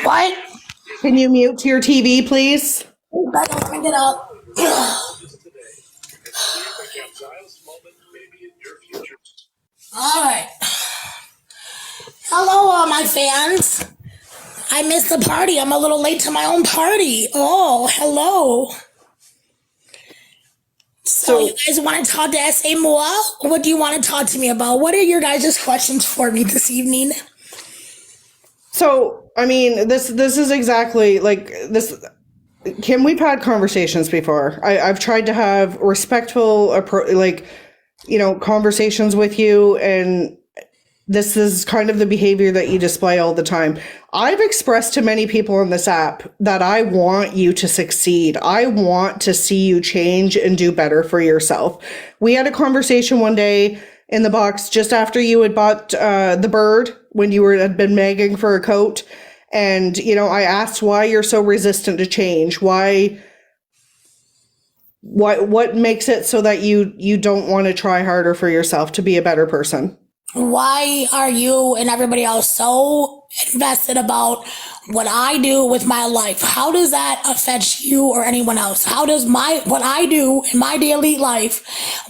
What? Can you mute your TV, please? Let me get up. All right. Hello, my fans. I missed the party. I'm a little late to my own party. Oh, hello. So you guys want to talk to SA more? What do you want to talk to me about? What are your guys' questions for me this evening? So, I mean, this is exactly like this. Kim, we've had conversations before. I've tried to have respectful, conversations with you, and this is kind of the behavior that you display all the time. I've expressed to many people on this app that I want you to succeed. I want to see you change and do better for yourself. We had a conversation one day in the box just after you had bought the bird when you had been begging for a coat. And, I asked why you're so resistant to change. What makes it so that you don't want to try harder for yourself to be a better person? Why are you and everybody else so invested about what I do with my life? How does that affect you or anyone else? How does what I do in my daily life,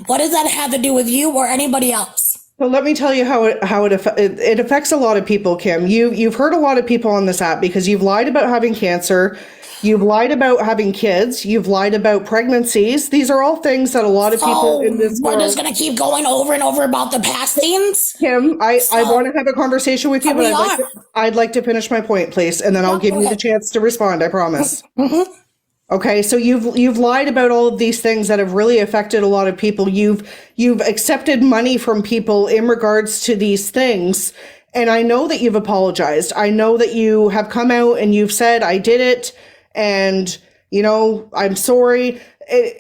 what does that have to do with you or anybody else? So let me tell you how it affects a lot of people, Kim. You've heard a lot of people on this app because you've lied about having cancer. You've lied about having kids. You've lied about pregnancies. These are all things that a lot of people in this world... We're just going to keep going over and over about the past things? Kim, I want to have a conversation with you, but I'd like to finish my point, please, and then I'll give you the chance to respond, I promise. Mm-hmm. Okay, so you've lied about all of these things that have really affected a lot of people. You've accepted money from people in regards to these things, and I know that you've apologized. I know that you have come out and you've said, I did it, and, I'm sorry.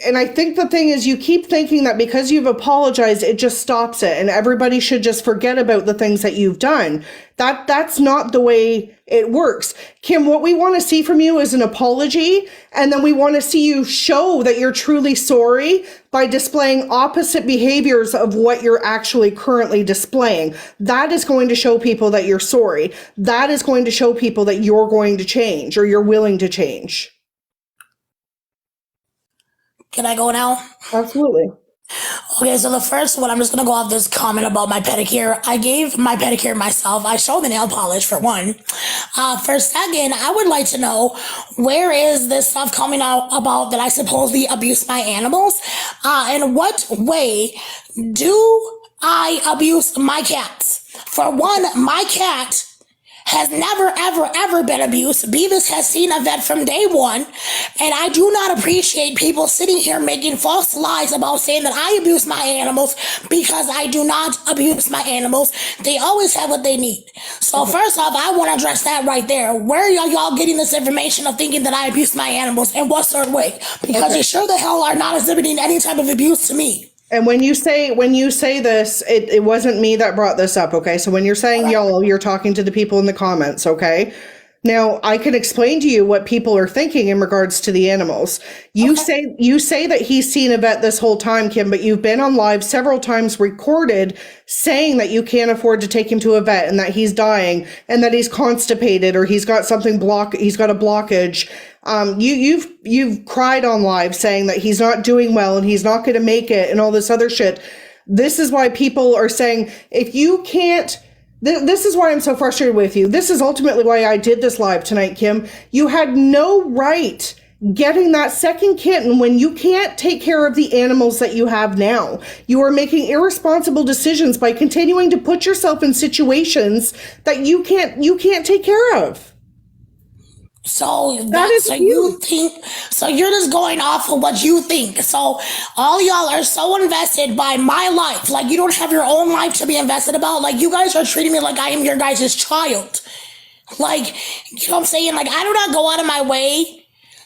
And I think the thing is you keep thinking that because you've apologized, it just stops it and everybody should just forget about the things that you've done. That's not the way it works. Kim, what we want to see from you is an apology, and then we want to see you show that you're truly sorry by displaying opposite behaviors of what you're actually currently displaying. That is going to show people that you're sorry. That is going to show people that you're going to change or you're willing to change. Can I go now? Absolutely. Okay, so the first one, I'm just going to go off this comment about my pedicure. I gave my pedicure myself. I showed the nail polish, for one. For second, I would like to know, where is this stuff coming out about that I supposedly abuse my animals? In what way do I abuse my cats? For one, my cat has never, ever, ever been abused. Beavis has seen a vet from day one, and I do not appreciate people sitting here making false lies about saying that I abuse my animals, because I do not abuse my animals. They always have what they need. So first off, I want to address that right there. Where are y'all getting this information of thinking that I abuse my animals, and what sort of way? Because they sure the hell are not exhibiting any type of abuse to me. And when you say this, it wasn't me that brought this up, okay? So when you're saying y'all, you're talking to the people in the comments, okay? Now, I can explain to you what people are thinking in regards to the animals. You say that he's seen a vet this whole time, Kim, but you've been on live several times recorded saying that you can't afford to take him to a vet and that he's dying and that he's constipated or he's got something he's got a blockage. You've cried on live saying that he's not doing well and he's not going to make it and all this other shit. This is why people are saying, if you can't... This is why I'm so frustrated with you. This is ultimately why I did this live tonight, Kim. You had no right getting that second kitten when you can't take care of the animals that you have now. You are making irresponsible decisions by continuing to put yourself in situations that you can't take care of. So you think, so you're just going off of what you think. So all y'all are so invested by my life. Like, you don't have your own life to be invested about. Like, you guys are treating me like I am your guys' child. Like, you know what I'm saying? Like, I do not go out of my way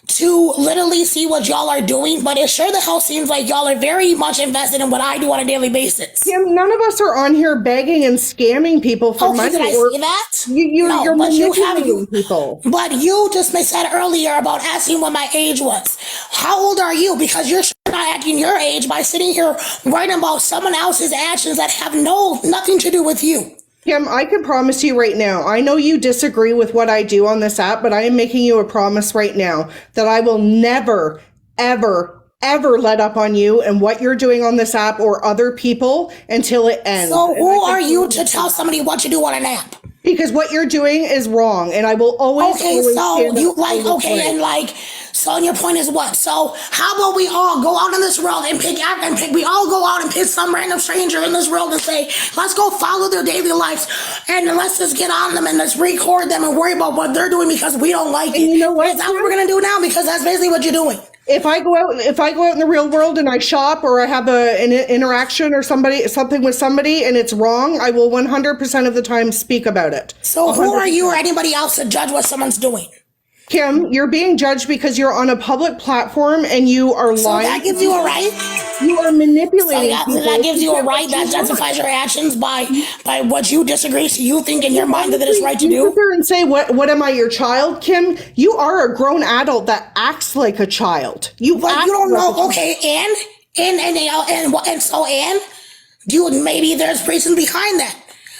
to literally see what y'all are doing, but it sure the hell seems like y'all are very much invested in what I do on a daily basis. Kim, none of us are on here begging and scamming people for money. Did I say that? You're manipulating people. But you just said earlier about asking what my age was. How old are you? Because you're not acting your age by sitting here writing about someone else's actions that have nothing to do with you. Kim, I can promise you right now, I know you disagree with what I do on this app, but I am making you a promise right now that I will never, ever, ever let up on you and what you're doing on this app or other people until it ends. So who are you to tell somebody what to do on an app? Because what you're doing is wrong, and I will always. Okay, always so stand you up like for okay, right. and like so. And your point is what? So how about we all go out in this world and pick out and pick? We all go out and pick some random stranger in this world and say, let's go follow their daily lives, and let's just get on them and let's record them and worry about what they're doing because we don't like it. And you know what? Is that what we're gonna do now? Because that's basically what you're doing. If I go out in the real world and I shop or I have an interaction or something with somebody and it's wrong, I will 100% of the time speak about it. So 100%. who are you or anybody else to judge what someone's doing? Kim, you're being judged because you're on a public platform and you are So lying. that gives you a right. You are So manipulating that gives you a right. That justifies your actions by what you disagree. So you think in your mind that it is right to You sit do. there and say, "What am I, your child, Kim?" You are a grown adult that acts like a child. But you don't know. Okay, and do you, maybe there's reason behind that.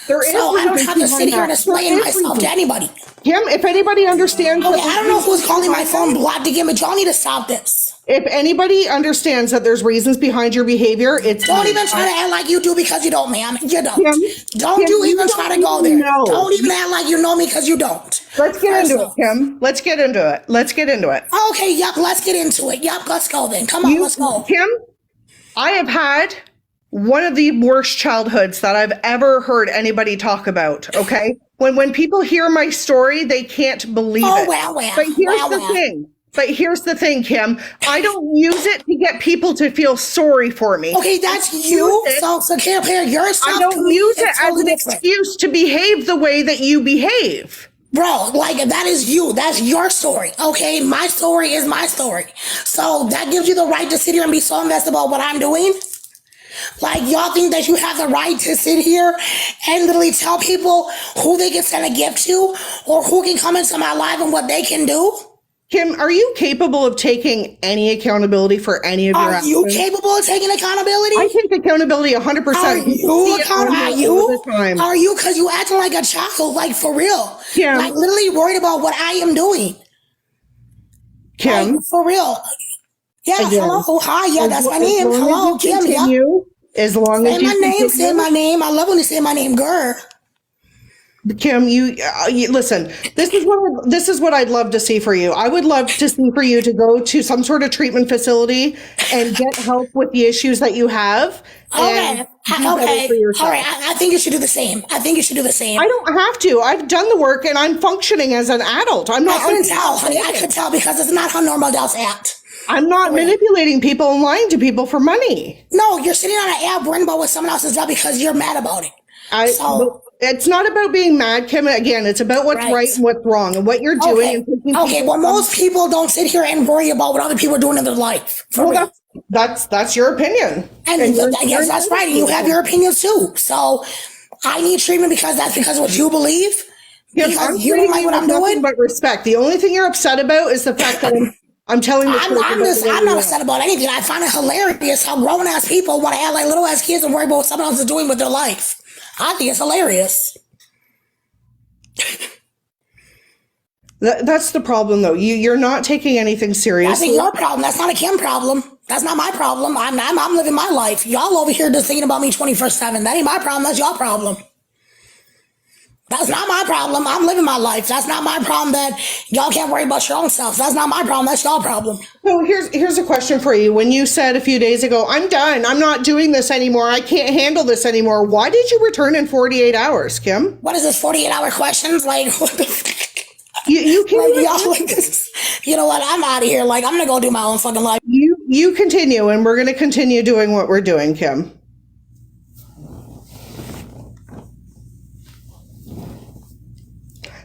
There is So I don't reason have to behind sit here and that. explain There is myself to reason. anybody. Kim, if anybody understands, Okay, that I don't know who's calling my phone blocked again, but y'all need to stop this. if anybody understands that there's reasons behind your behavior, it's Don't me. even try to act like you do because you don't, ma'am. You don't. Kim, Don't Kim, you you even don't try to go even there. know. Don't even act like you know me because you don't. Let's get First into it, off. Kim. Let's get into it. Let's get into it. Okay, yep, let's get into it. Yep, let's go then. Come on, let's go. Kim, I have had one of the worst childhoods that I've ever heard anybody talk about. Okay, when people hear my story, they can't believe Oh, it. well. But here's Well, the well. thing. But here's the thing, Kim. I don't use it to get people to feel sorry for me. Okay, that's you. So compare yourself. I don't use it as totally an different. excuse to behave the way that you behave. Bro, like that is you. That's your story. Okay, my story is my story. So that gives you the right to sit here and be so invested about what I'm doing. Like y'all think that you have the right to sit here and literally tell people who they can send a gift to or who can come into my life and what they can do? Kim, are you capable of taking any accountability for any of your Are actions? you capable of taking accountability? I take accountability 100%. Are you accountable? Are you? Time. Are you? Because you acting like a child, like for real. Kim. Like literally worried about what I am doing. Kim. Like, for real. Yeah, Again, hello. Hi, yeah, that's my as name. long as Hello, you Kim. Yeah. continue, as long Say as my you name. continue, Say my name. I love when you say my name, girl. Kim, you listen. This is what I'd love to see for you. I would love to see for you to go to some sort of treatment facility and get help with the issues that you have. Okay. And do better for yourself. All right. I think you should do the same. I think you should do the same. I don't have to. I've done the work and I'm functioning as an adult. I'm not. I couldn't tell, honey. I could tell because it's not how normal adults act. I'm not manipulating people and lying to people for money. No, you're sitting on an app worrying about what someone else has done because you're mad about it. It's not about being mad, Kim. Again, it's about what's right and what's wrong and what you're doing. Okay, well, most people don't sit here and worry about what other people are doing in their life. Well, that's your opinion. And yes, that's right. And you have your opinions too. So I need treatment because that's because of what you believe. Because you don't like what I'm doing. But respect. The only thing you're upset about is the fact that I'm telling the truth. I'm not upset about anything. I find it hilarious how grown ass people want to act like little ass kids and worry about what someone else is doing with their life. I think it's hilarious. That's the problem, though. You're not taking anything seriously. That's your problem. That's not a Kim problem. That's not my problem. I'm living my life. Y'all over here just thinking about me 24/7. That ain't my problem. That's your problem. That's not my problem. I'm living my life. That's not my problem that y'all can't worry about your own self. That's not my problem. That's your problem. So here's a question for you. When you said a few days ago, I'm done. I'm not doing this anymore. I can't handle this anymore. Why did you return in 48 hours, Kim? What is this, 48-hour questions? Like, what the You can like, y'all like this. You know what? I'm out of here. Like, I'm going to go do my own fucking life. You continue, and we're going to continue doing what we're doing, Kim.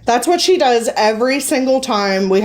That's what she does every single time we